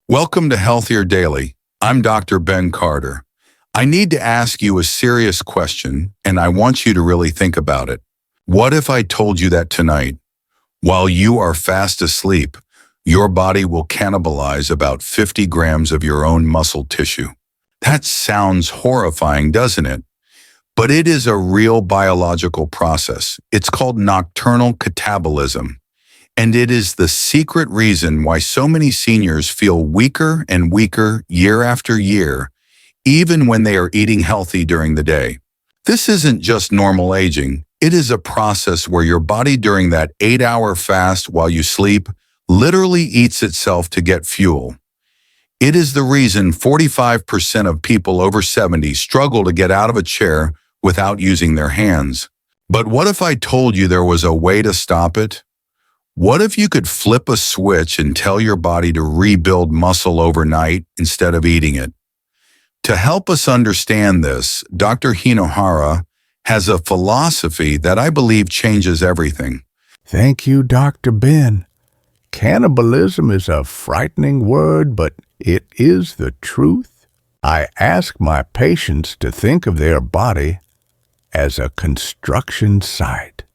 Welcome to Healthier Daily. I'm Dr. Ben Carter. I need to ask you a serious question, and I want you to really think about it. What if I told you that tonight, while you are fast asleep, your body will cannibalize about 50 grams of your own muscle tissue? That sounds horrifying, doesn't it? But it is a real biological process. It's called nocturnal catabolism. And it is the secret reason why so many seniors feel weaker and weaker year after year, even when they are eating healthy during the day. This isn't just normal aging. It is a process where your body during that 8-hour fast while you sleep literally eats itself to get fuel. It is the reason 45% of people over 70 struggle to get out of a chair without using their hands. But what if I told you there was a way to stop it? What if you could flip a switch and tell your body to rebuild muscle overnight instead of eating it? To help us understand this, Dr. Hinohara has a philosophy that I believe changes everything. Thank you, Dr. Ben. Cannibalism is a frightening word, but it is the truth. I ask my patients to think of their body as a construction site.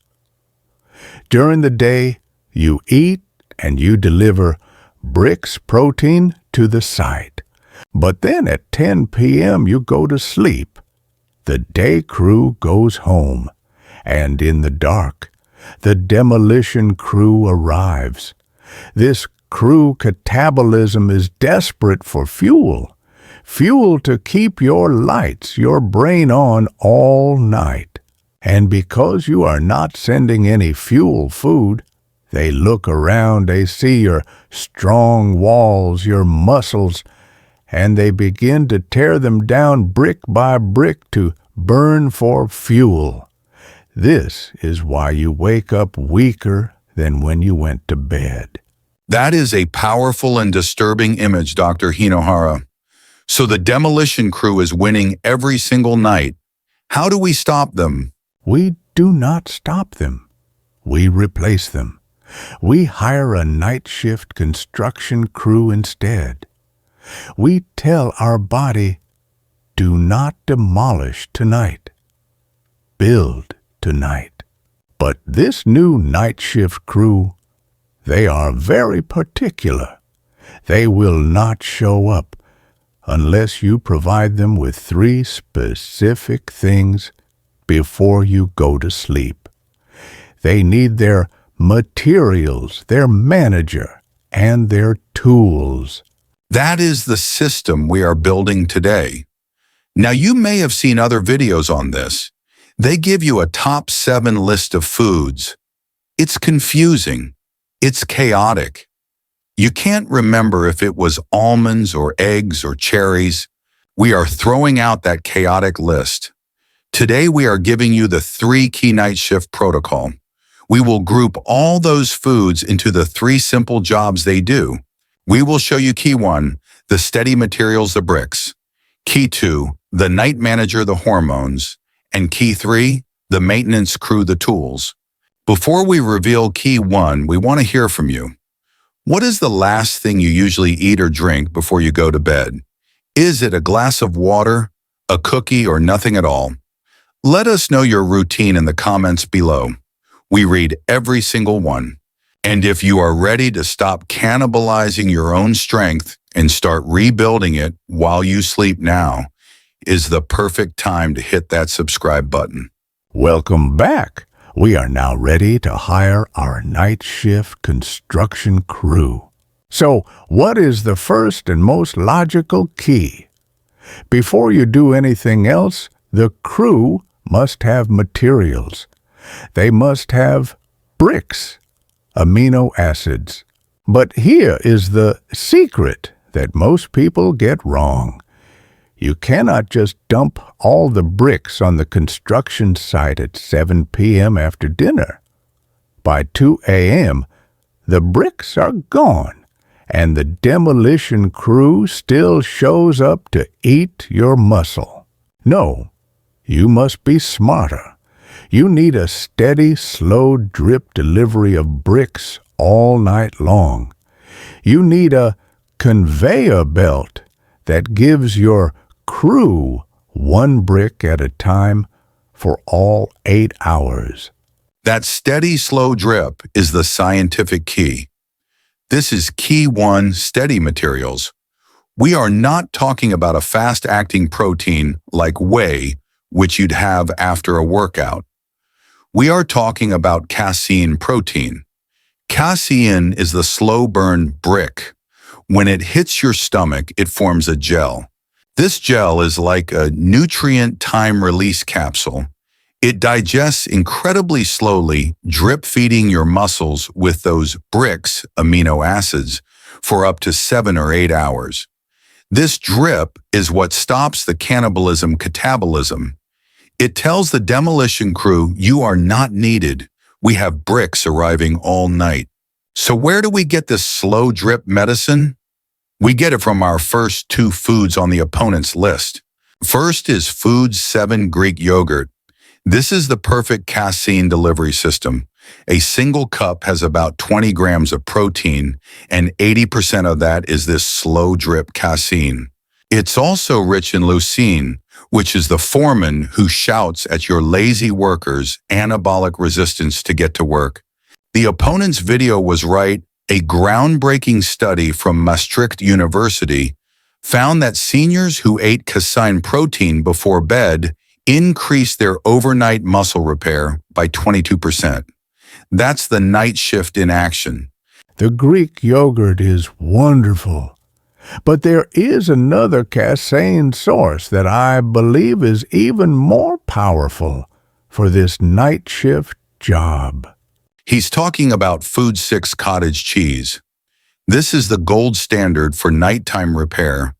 During the day, you eat and you deliver bricks protein to the site. But then at 10 p.m. you go to sleep. The day crew goes home, and in the dark, the demolition crew arrives. This crew catabolism is desperate for fuel. Fuel to keep your lights, your brain on all night. And because you are not sending any fuel food, they look around, they see your strong walls, your muscles, and they begin to tear them down brick by brick to burn for fuel. This is why you wake up weaker than when you went to bed. That is a powerful and disturbing image, Dr. Hinohara. So the demolition crew is winning every single night. How do we stop them? We do not stop them. We replace them. We hire a night shift construction crew instead. We tell our body, do not demolish tonight. Build tonight. But this new night shift crew, they are very particular. They will not show up unless you provide them with 3 specific things before you go to sleep. They need their materials, their manager, and their tools. That is the system we are building today. Now, you may have seen other videos on this. They give you a top 7 list of foods. It's confusing. It's chaotic. You can't remember if it was almonds or eggs or cherries. We are throwing out that chaotic list. Today, we are giving you the 3 key night shift protocol. We will group all those foods into the 3 simple jobs they do. We will show you key 1, the steady materials, the bricks. Key 2, the night manager, the hormones. And key 3, the maintenance crew, the tools. Before we reveal key 1, we want to hear from you. What is the last thing you usually eat or drink before you go to bed? Is it a glass of water, a cookie, or nothing at all? Let us know your routine in the comments below. We read every single one. And if you are ready to stop cannibalizing your own strength and start rebuilding it while you sleep, now is the perfect time to hit that subscribe button. Welcome back. We are now ready to hire our night shift construction crew. So, what is the first and most logical key? Before you do anything else, the crew must have materials. They must have bricks, amino acids. But here is the secret that most people get wrong. You cannot just dump all the bricks on the construction site at 7 p.m. after dinner. By 2 a.m., the bricks are gone, and the demolition crew still shows up to eat your muscle. No, you must be smarter. You need a steady, slow drip delivery of bricks all night long. You need a conveyor belt that gives your crew one brick at a time for all 8 hours. That steady, slow drip is the scientific key. This is Key 1 steady materials. We are not talking about a fast-acting protein like whey, which you'd have after a workout. We are talking about casein protein. Casein is the slow-burn brick. When it hits your stomach, it forms a gel. This gel is like a nutrient time-release capsule. It digests incredibly slowly, drip-feeding your muscles with those bricks, amino acids, for up to 7 or 8 hours. This drip is what stops the catabolism. It tells the demolition crew you are not needed. We have bricks arriving all night. So where do we get this slow drip medicine? We get it from our first 2 foods on the opponent's list. First is Food 7 Greek yogurt. This is the perfect casein delivery system. A single cup has about 20 grams of protein, and 80% of that is this slow drip casein. It's also rich in leucine, which is the foreman who shouts at your lazy workers' anabolic resistance to get to work. The opponent's video was right. A groundbreaking study from Maastricht University found that seniors who ate casein protein before bed increased their overnight muscle repair by 22%. That's the night shift in action. The Greek yogurt is wonderful, but there is another casein source that I believe is even more powerful for this night shift job. He's talking about Food 6 cottage cheese. This is the gold standard for nighttime repair.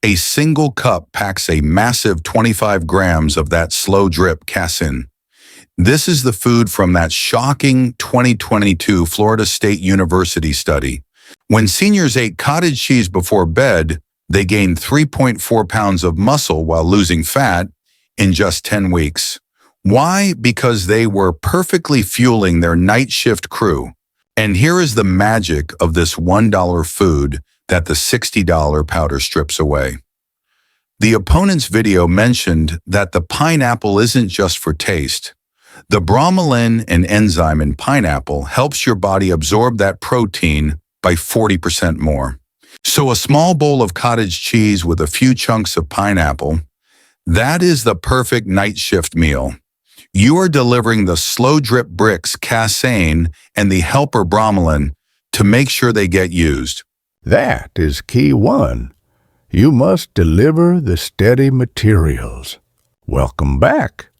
A single cup packs a massive 25 grams of that slow drip casein. This is the food from that shocking 2022 Florida State University study. When seniors ate cottage cheese before bed, they gained 3.4 pounds of muscle while losing fat in just 10 weeks. Why? Because they were perfectly fueling their night shift crew. And here is the magic of this $1 food that the $60 powder strips away. The opponent's video mentioned that the pineapple isn't just for taste. The bromelain, an enzyme in pineapple, helps your body absorb that protein by 40% more. So a small bowl of cottage cheese with a few chunks of pineapple, that is the perfect night shift meal. You are delivering the slow drip bricks, casein, and the helper bromelain to make sure they get used. That is Key 1. You must deliver the steady materials. Welcome back.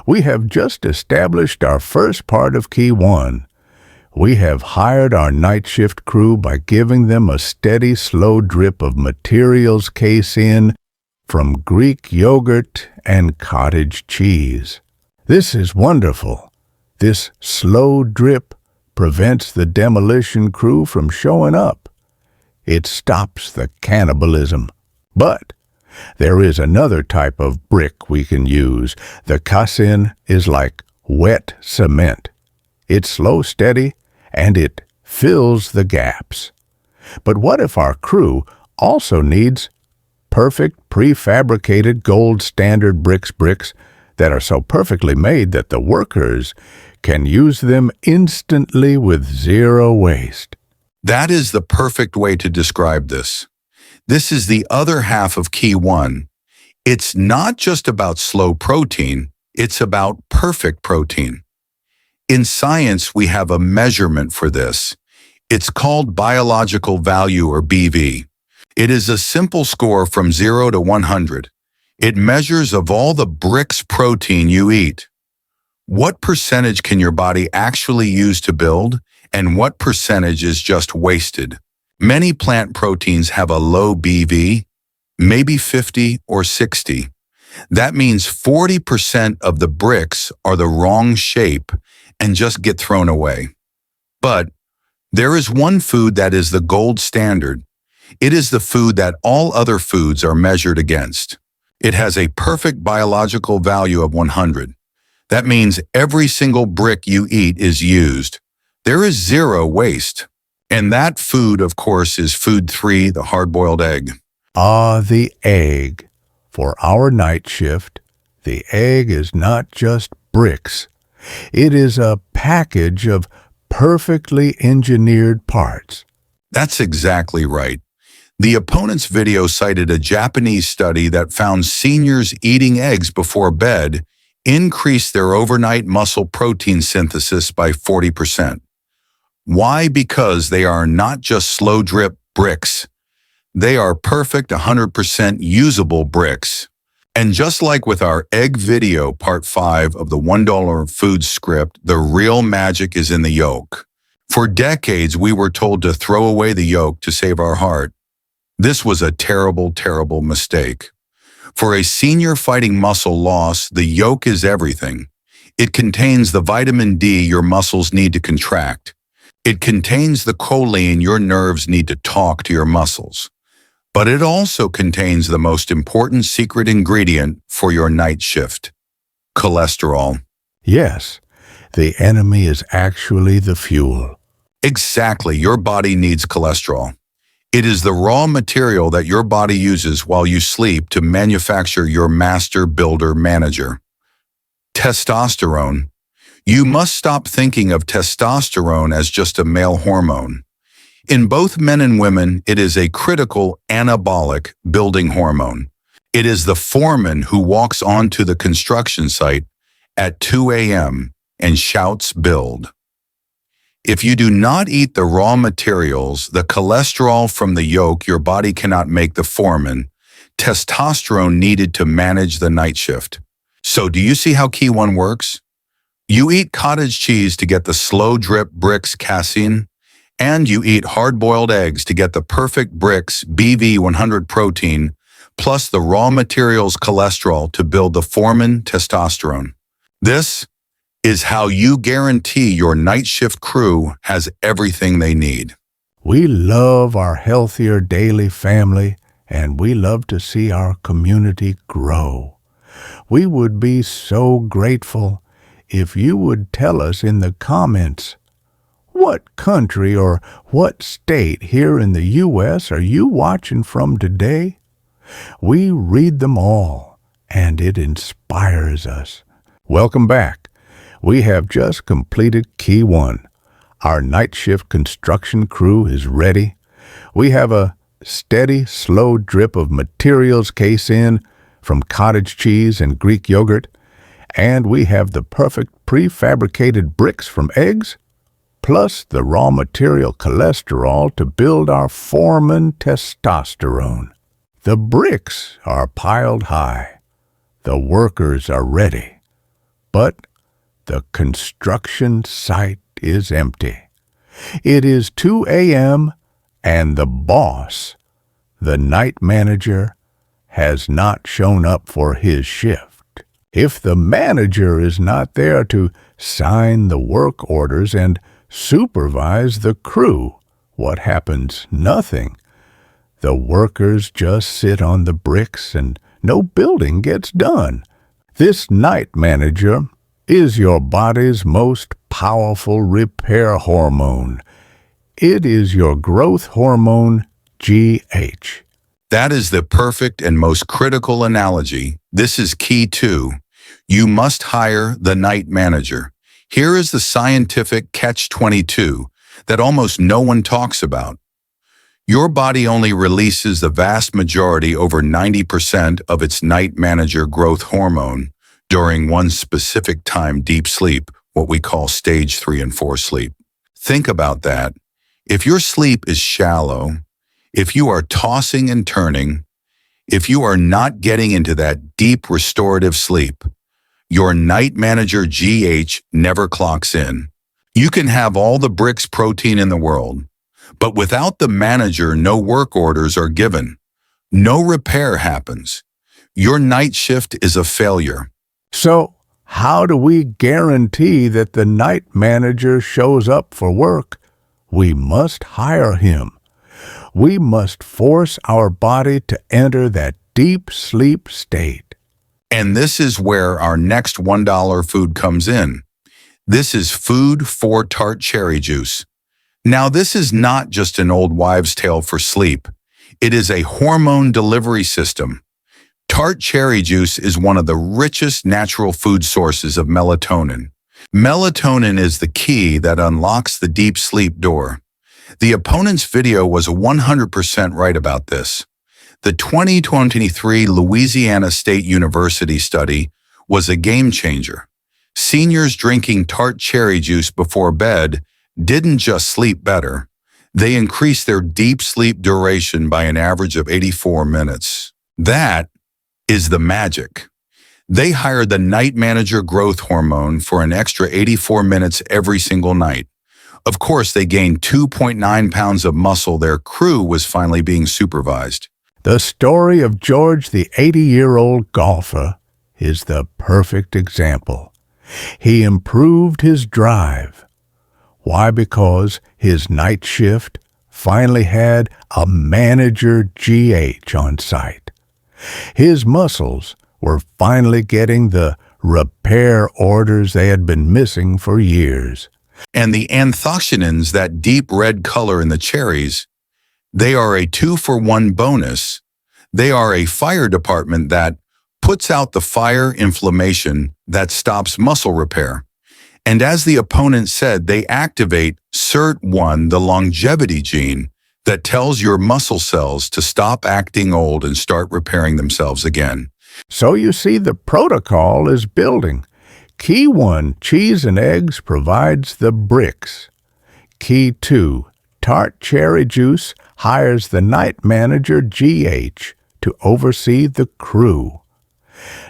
We have just established our first part of Key 1. We have hired our night shift crew by giving them a steady, slow drip of materials casein from Greek yogurt and cottage cheese. This is wonderful. This slow drip prevents the demolition crew from showing up. It stops the cannibalism. But there is another type of brick we can use. The casein is like wet cement. It's slow, steady, and it fills the gaps. But what if our crew also needs perfect prefabricated gold standard bricks that are so perfectly made that the workers can use them instantly with zero waste? That is the perfect way to describe this. This is the other half of Key 1. It's not just about slow protein, it's about perfect protein. In science, we have a measurement for this. It's called biological value, or BV. It is a simple score from 0 to 100. It measures of all the bricks protein you eat. What percentage can your body actually use to build, and what percentage is just wasted? Many plant proteins have a low BV, maybe 50 or 60. That means 40% of the bricks are the wrong shape and just get thrown away. But there is one food that is the gold standard. It is the food that all other foods are measured against. It has a perfect biological value of 100. That means every single brick you eat is used. There is zero waste. And that food, of course, is food 3, the hard-boiled egg. Ah, the egg. For our night shift, the egg is not just bricks. It is a package of perfectly engineered parts. That's exactly right. The opponent's video cited a Japanese study that found seniors eating eggs before bed increased their overnight muscle protein synthesis by 40%. Why? Because they are not just slow drip bricks. They are perfect 100% usable bricks. And just like with our egg video, part 5 of the $1 food script, the real magic is in the yolk. For decades, we were told to throw away the yolk to save our heart. This was a terrible, terrible mistake. For a senior fighting muscle loss, the yolk is everything. It contains the vitamin D your muscles need to contract. It contains the choline your nerves need to talk to your muscles. But it also contains the most important secret ingredient for your night shift: cholesterol. Yes, the enemy is actually the fuel. Exactly, your body needs cholesterol. It is the raw material that your body uses while you sleep to manufacture your master builder manager. Testosterone. You must stop thinking of testosterone as just a male hormone. In both men and women, it is a critical anabolic building hormone. It is the foreman who walks onto the construction site at 2 a.m. and shouts build. If you do not eat the raw materials, the cholesterol from the yolk, your body cannot make the foreman, testosterone needed to manage the night shift. So do you see how Key 1 works? You eat cottage cheese to get the slow drip bricks casein, and you eat hard-boiled eggs to get the perfect bricks BV100 protein, plus the raw materials cholesterol to build the foreman testosterone. This is how you guarantee your night shift crew has everything they need. We love our Healthier Daily family, and we love to see our community grow. We would be so grateful if you would tell us in the comments, what country or what state here in the U.S. are you watching from today? We read them all, and it inspires us. Welcome back. We have just completed Key 1. Our night shift construction crew is ready. We have a steady, slow drip of materials casein from cottage cheese and Greek yogurt, and we have the perfect prefabricated bricks from eggs, plus the raw material cholesterol to build our foreman testosterone. The bricks are piled high. The workers are ready. But the construction site is empty. It is 2 a.m. and the boss, the night manager, has not shown up for his shift. If the manager is not there to sign the work orders and supervise the crew, what happens? Nothing. The workers just sit on the bricks and no building gets done. This night manager is your body's most powerful repair hormone. It is your growth hormone, GH. That is the perfect and most critical analogy. This is Key 2. You must hire the night manager. Here is the scientific catch-22 that almost no one talks about. Your body only releases the vast majority, over 90% of its night manager growth hormone during one specific time, deep sleep, what we call stage 3 and 4 sleep. Think about that. If your sleep is shallow, if you are tossing and turning, if you are not getting into that deep restorative sleep, your night manager GH never clocks in. You can have all the bricks protein in the world, but without the manager, no work orders are given. No repair happens. Your night shift is a failure. So, how do we guarantee that the night manager shows up for work? We must hire him. We must force our body to enter that deep sleep state. And this is where our next $1 food comes in. This is food 4 tart cherry juice. Now, this is not just an old wives' tale for sleep. It is a hormone delivery system. Tart cherry juice is one of the richest natural food sources of melatonin. Melatonin is the key that unlocks the deep sleep door. The opponent's video was 100% right about this. The 2023 Louisiana State University study was a game changer. Seniors drinking tart cherry juice before bed didn't just sleep better. They increased their deep sleep duration by an average of 84 minutes. That is the magic. They hired the night manager growth hormone for an extra 84 minutes every single night. Of course, they gained 2.9 pounds of muscle. Their crew was finally being supervised. The story of George, the 80-year-old golfer, is the perfect example. He improved his drive. Why? Because his night shift finally had a manager GH on site. His muscles were finally getting the repair orders they had been missing for years. And the anthocyanins, that deep red color in the cherries, they are a 2-for-1 bonus. They are a fire department that puts out the fire inflammation that stops muscle repair. And as the opponent said, they activate SIRT1, the longevity gene that tells your muscle cells to stop acting old and start repairing themselves again. So you see, the protocol is building. Key 1, cheese and eggs, provides the bricks. Key 2, tart cherry juice, hires the night manager GH to oversee the crew.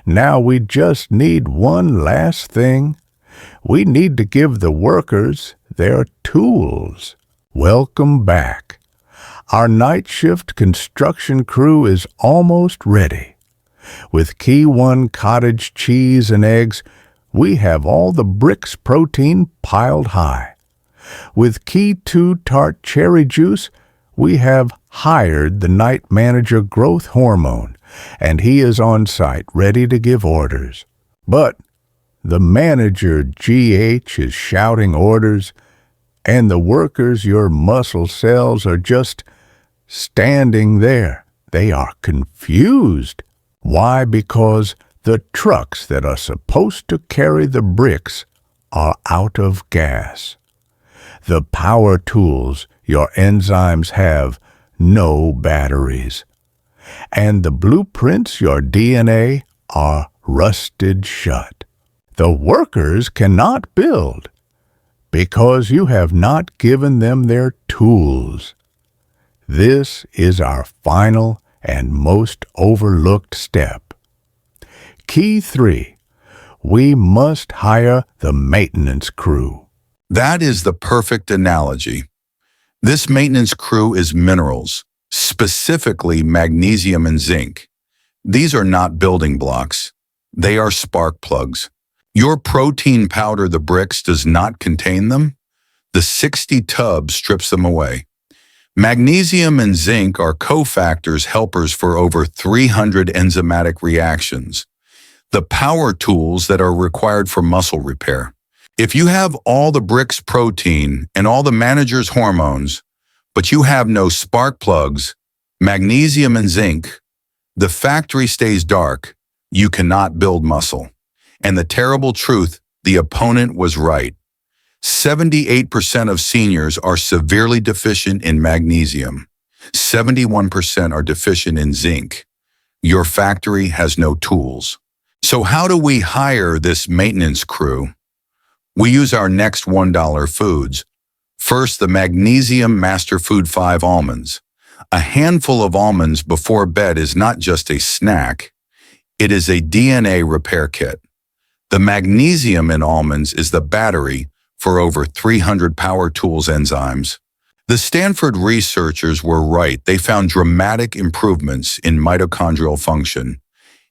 Now we just need one last thing. We need to give the workers their tools. Welcome back. Our night shift construction crew is almost ready. With Key 1 cottage cheese and eggs, we have all the bricks protein piled high. With Key 2 tart cherry juice, we have hired the night manager growth hormone, and he is on site ready to give orders. But the manager GH is shouting orders, and the workers, your muscle cells, are just standing there. They are confused. Why? Because the trucks that are supposed to carry the bricks are out of gas. The power tools your enzymes have no batteries. And the blueprints, your DNA, are rusted shut. The workers cannot build because you have not given them their tools. This is our final and most overlooked step. Key 3, we must hire the maintenance crew. That is the perfect analogy. This maintenance crew is minerals, specifically magnesium and zinc. These are not building blocks. They are spark plugs. Your protein powder, the bricks, does not contain them. The 60 tubs strips them away. Magnesium and zinc are cofactors, helpers for over 300 enzymatic reactions, the power tools that are required for muscle repair. If you have all the bricks protein and all the manager's hormones, but you have no spark plugs, magnesium and zinc, the factory stays dark. You cannot build muscle. And the terrible truth, the opponent was right. 78% of seniors are severely deficient in magnesium. 71% are deficient in zinc. Your factory has no tools. So how do we hire this maintenance crew? We use our next $1 foods. First, the Magnesium Master Food 5 almonds. A handful of almonds before bed is not just a snack. It is a DNA repair kit. The magnesium in almonds is the battery for over 300 power tools enzymes. The Stanford researchers were right. They found dramatic improvements in mitochondrial function.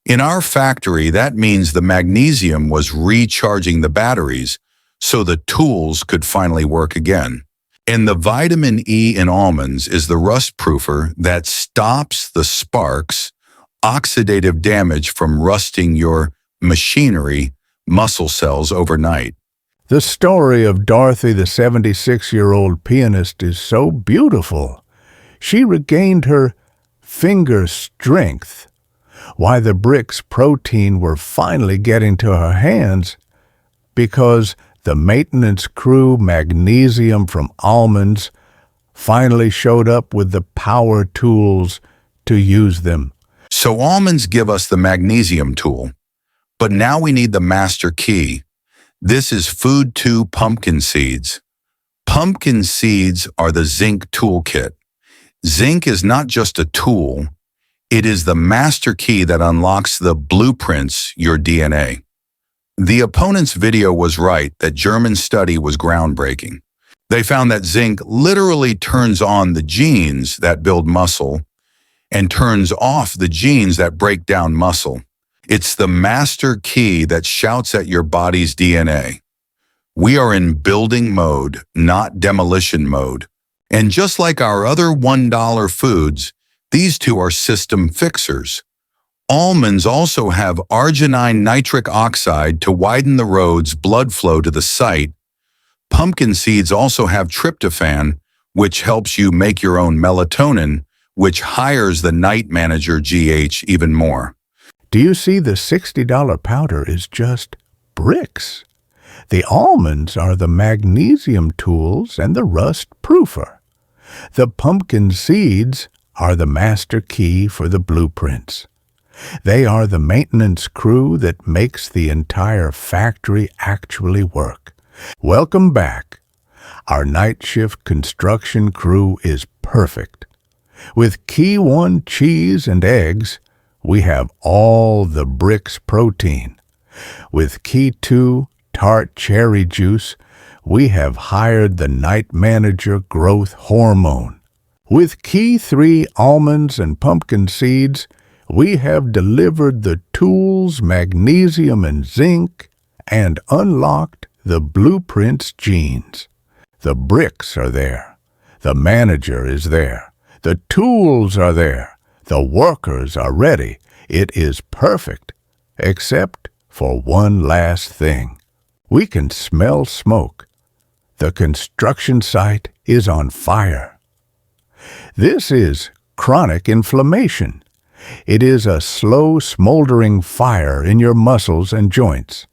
In our factory, that means the magnesium was recharging the batteries so the tools could finally work again. And the vitamin E in almonds is the rust proofer that stops the sparks, oxidative damage from rusting your machinery, muscle cells overnight. The story of Dorothy, the 76-year-old pianist, is so beautiful. She regained her finger strength. Why the bricks protein were finally getting to her hands? Because the maintenance crew magnesium from almonds finally showed up with the power tools to use them. So almonds give us the magnesium tool, but now we need the master key. This is Food 2 pumpkin seeds. Pumpkin seeds are the zinc toolkit. Zinc is not just a tool, it is the master key that unlocks the blueprints, your DNA. The opponent's video was right that German study was groundbreaking. They found that zinc literally turns on the genes that build muscle and turns off the genes that break down muscle. It's the master key that shouts at your body's DNA. We are in building mode, not demolition mode. And just like our other $1 foods, these two are system fixers. Almonds also have arginine nitric oxide to widen the road's blood flow to the site. Pumpkin seeds also have tryptophan, which helps you make your own melatonin, which hires the night manager GH even more. Do you see the $60 powder is just bricks? The almonds are the magnesium tools and the rust proofer. The pumpkin seeds are the master key for the blueprints. They are the maintenance crew that makes the entire factory actually work. Welcome back. Our night shift construction crew is perfect. With Key 1 cheese and eggs, we have all the bricks protein. With Key 2 tart cherry juice, we have hired the night manager growth hormone. With Key 3 almonds and pumpkin seeds, we have delivered the tools, magnesium and zinc, and unlocked the blueprints genes. The bricks are there. The manager is there. The tools are there. The workers are ready. It is perfect, except for one last thing. We can smell smoke. The construction site is on fire. This is chronic inflammation. It is a slow, smoldering fire in your muscles and joints.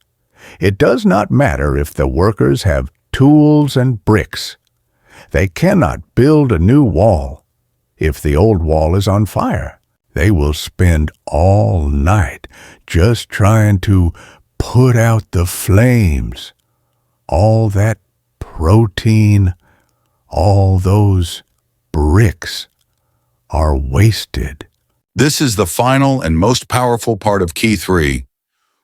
It does not matter if the workers have tools and bricks. They cannot build a new wall if the old wall is on fire. They will spend all night just trying to put out the flames. All that protein, all those bricks are wasted. This is the final and most powerful part of Key 3.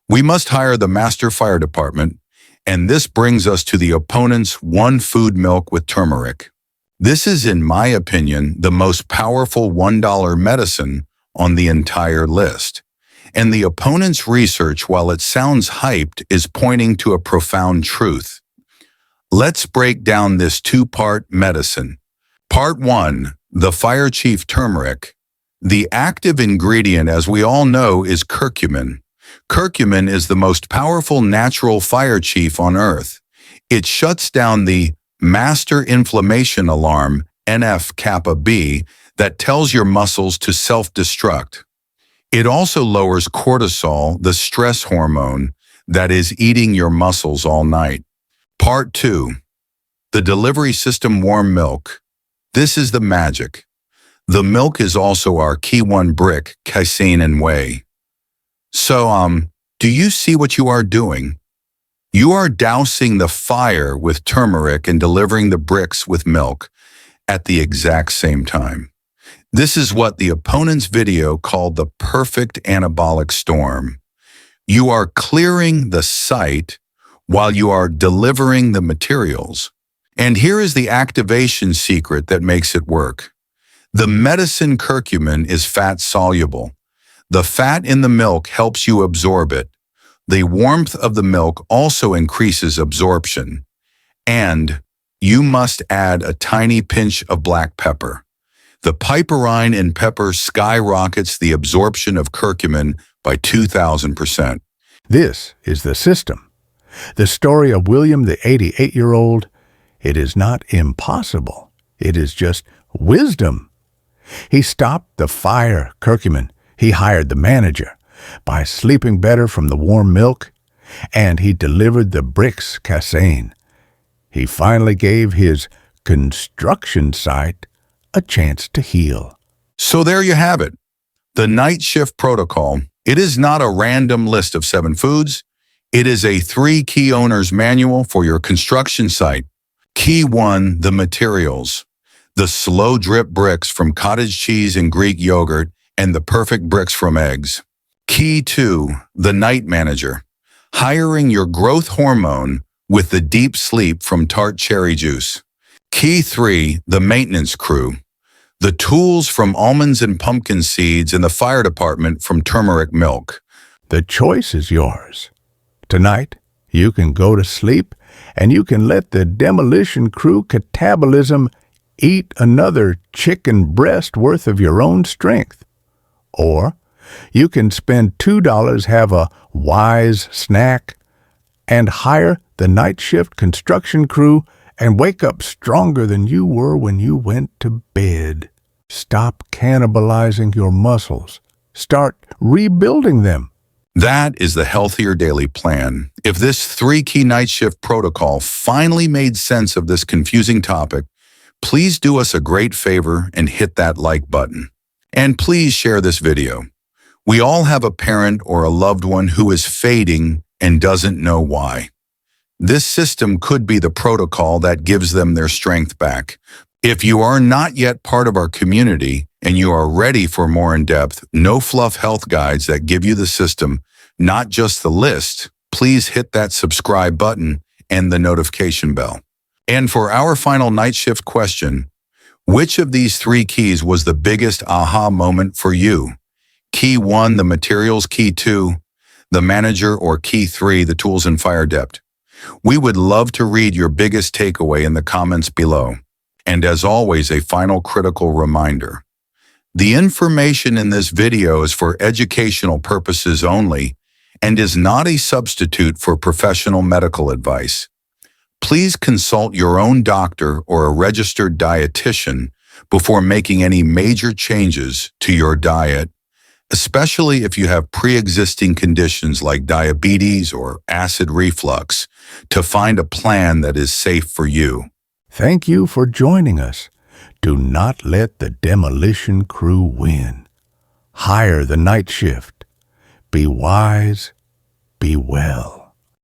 We must hire the master fire department, and this brings us to the opponent's one food milk with turmeric. This is, in my opinion, the most powerful $1 medicine on the entire list. And the opponent's research, while it sounds hyped, is pointing to a profound truth. Let's break down this two-part medicine. Part 1, the fire chief turmeric. The active ingredient, as we all know, is curcumin. Curcumin is the most powerful natural fire chief on Earth. It shuts down the master inflammation alarm, NF-kappa B, that tells your muscles to self-destruct. It also lowers cortisol, the stress hormone that is eating your muscles all night. Part 2, the delivery system warm milk. This is the magic. The milk is also our Key 1 brick, casein and whey. So, do you see what you are doing? You are dousing the fire with turmeric and delivering the bricks with milk at the exact same time. This is what the opponent's video called the perfect anabolic storm. You are clearing the site while you are delivering the materials. And here is the activation secret that makes it work. The medicine curcumin is fat-soluble. The fat in the milk helps you absorb it. The warmth of the milk also increases absorption. And you must add a tiny pinch of black pepper. The piperine in pepper skyrockets the absorption of curcumin by 2,000%. This is the system. The story of William, the 88-year-old, it is not impossible. It is just wisdom. He stopped the fire curcumin. He hired the manager by sleeping better from the warm milk, and he delivered the bricks Casein. He finally gave his construction site a chance to heal. So there you have it. The night shift protocol. It is not a random list of 7 foods. It is a 3 key owner's manual for your construction site. Key 1, the materials. The slow drip bricks from cottage cheese and Greek yogurt and the perfect bricks from eggs. Key 2, the night manager. Hiring your growth hormone with the deep sleep from tart cherry juice. Key 3, the maintenance crew. The tools from almonds and pumpkin seeds and the fire department from turmeric milk. The choice is yours. Tonight, you can go to sleep and you can let the demolition crew Catabolism eat another chicken breast worth of your own strength. Or you can spend $2, have a wise snack, and hire the night shift construction crew and wake up stronger than you were when you went to bed. Stop cannibalizing your muscles. Start rebuilding them. That is the Healthier Daily Plan. If this 3 key night shift protocol finally made sense of this confusing topic, please do us a great favor and hit that like button. And please share this video. We all have a parent or a loved one who is fading and doesn't know why. This system could be the protocol that gives them their strength back. If you are not yet part of our community and you are ready for more in-depth, no-fluff health guides that give you the system, not just the list, please hit that subscribe button and the notification bell. And for our final night shift question, which of these 3 keys was the biggest aha moment for you? Key 1, the materials. Key 2, the manager. Or key 3, the tools and fire depth. We would love to read your biggest takeaway in the comments below. And as always, a final critical reminder. The information in this video is for educational purposes only and is not a substitute for professional medical advice. Please consult your own doctor or a registered dietitian before making any major changes to your diet, especially if you have pre-existing conditions like diabetes or acid reflux, to find a plan that is safe for you. Thank you for joining us. Do not let the demolition crew win. Hire the night shift. Be wise, be well.